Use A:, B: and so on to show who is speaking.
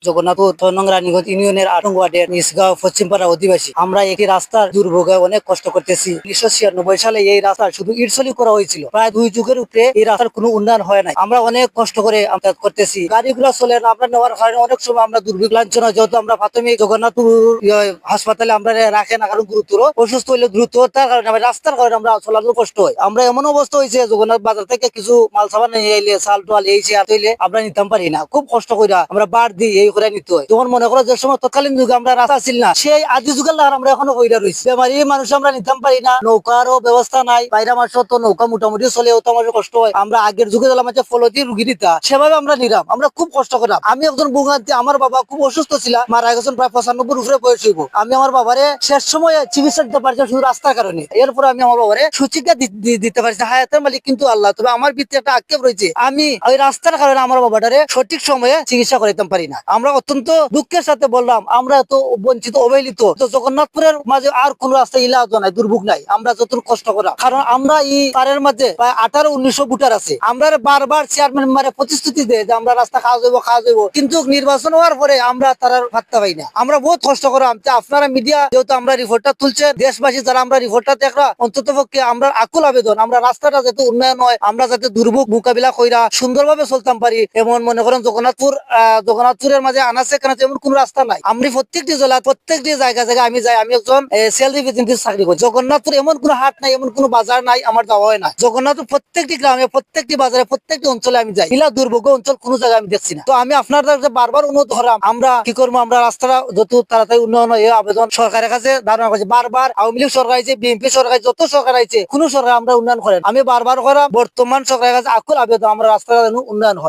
A: জগন্নাথপুর 6 নং রানীগঞ্জ ইউনিয়নের 8 নং ওয়ার্ডের নিসগাঁও পশ্চিমপাড়া অধিবাসী। আমরা এই রাস্তার দুর্ভোগে অনেক কষ্ট করতেছি। 1996 সালে এই রাস্তা শুধু ইটসলি করা হয়েছিল। প্রায় 2 যুগের উপরে এই রাস্তার কোনো উন্নয়ন হয় নাই। আমরা অনেক কষ্ট করে যাতায়াত করতেছি। গাড়িগুলো চলে না, আমরা নেওয়ার কারণে অনেক সময় আমরা দুর্ভোগ লাঞ্ছনা, যেহেতু আমরা প্রাথমিক জগন্নাথপুর হাসপাতালে আমরা রাখে না, কারণ গুরুতর অসুস্থ হইলে দ্রুততার কারণে রাস্তার কারণে আমরা চলাচল কষ্ট হয়। আমরা এমন অবস্থা হয়েছে, জগন্নাথ বাজার থেকে কিছু মাল সাবান নিয়ে এলে, চাল টাল এই হইলে আমরা নিতাম পারি না। খুব কষ্ট করে আমরা বার দিই এই করে নিতে হয়। যখন মনে করো যে সময় তৎকালীন যুগে আমরা রাস্তা ছিল না, সেই আদি যুগের লাগার আমরা এখনো কইরা রয়েছি। বেমারি মানুষ আমরা নিতাম পারি না, নৌকারও ব্যবস্থা নাই। বাইরে মাস তো নৌকা মোটামুটি চলে, তো আমার কষ্ট হয়। আমরা আগের যুগে দিলাম ফলতি রুগী দিতা, সেভাবে আমরা নিলাম। আমরা খুব কষ্ট করলাম। আমি একজন ভোগান্তি, আমার বাবা খুব অসুস্থ ছিল, মারা গেছেন প্রায় 95 উপরে বয়স হইব। আমি আমার বাবারে শেষ সময়ে চিকিৎসা দিতে পারছি শুধু রাস্তার কারণে। এরপরে আমি আমার বাবারে সুচিকিৎসা দিতে পারছি। হায়াতের মালিক কিন্তু আল্লাহ। তবে আমার ভিতরে একটা আক্ষেপ রয়েছে, আমি ওই রাস্তার কারণে আমার বাবাটারে সঠিক সময়ে চিকিৎসা করাইতে পারি না। আমরা অত্যন্ত দুঃখের সাথে বললাম, আমরা এত বঞ্চিত অবহেলিত। তো জগন্নাথপুরের মাঝে আর কোন রাস্তা ইলাজ নাই, দুর্ভোগ নাই। আমরা যত কষ্ট করা, কারণ আমরা এই পারের মাঝে প্রায় 18-19 ভোটার আছে। আমরা বারবার চেয়ারম্যান মারে প্রতিশ্রুতি দেয় যে আমরা রাস্তা খাওয়া যাবো, কিন্তু নির্বাচন হওয়ার পরে আমরা তার পাত্তা পাই না। আমরা বহুত কষ্ট করাম। আপনারা মিডিয়া যেহেতু আমরা রিপোর্টটা তুলছেন, দেশবাসী যারা আমরা রিপোর্টটা দেখরা, অন্তত পক্ষে আমরা আকুল আবেদন, আমরা রাস্তাটা যাতে উন্নয়ন হয়, আমরা যাতে দুর্ভোগ মোকাবিলা কইরা সুন্দরভাবে চলতাম পারি। এমন মনে করেন জগন্নাথপুরের মাঝে আনাচে কানাচে এমন কোন রাস্তা নাই। আমি প্রত্যেকটি জেলা, প্রত্যেকটি জায়গায় আমি যাই। আমি একজন সেল রিপ্রেজেন্টেটিভ চাকরি করি। জগন্নাথপুর এমন কোন হাট নাই, এমন কোন বাজার নাই আমার যাওয়া হয় না। জগন্নাথপুর প্রত্যেকটি গ্রামে, প্রত্যেকটি বাজারে, প্রত্যেকটি অঞ্চলে আমি যাই। ইলা দুর্ভোগ অঞ্চল কোন জায়গায় আমি দেখছি না। তো আমি আপনাদের বারবার অনুরোধ ধরাম, আমরা কি করবো, আমরা রাস্তাটা যত তাড়াতাড়ি উন্নয়ন হয় আবেদন সরকারের কাছে ধারণা করছি। বারবার আওয়ামী লীগ সরকার আছে, বিএনপি সরকার, যত সরকার আছে, কোন সরকার আমরা উন্নয়ন করেন। আমি বারবার করা বর্তমান সরকারের কাছে আকুল আবেদন, আমরা রাস্তাটা উন্নয়ন হয়।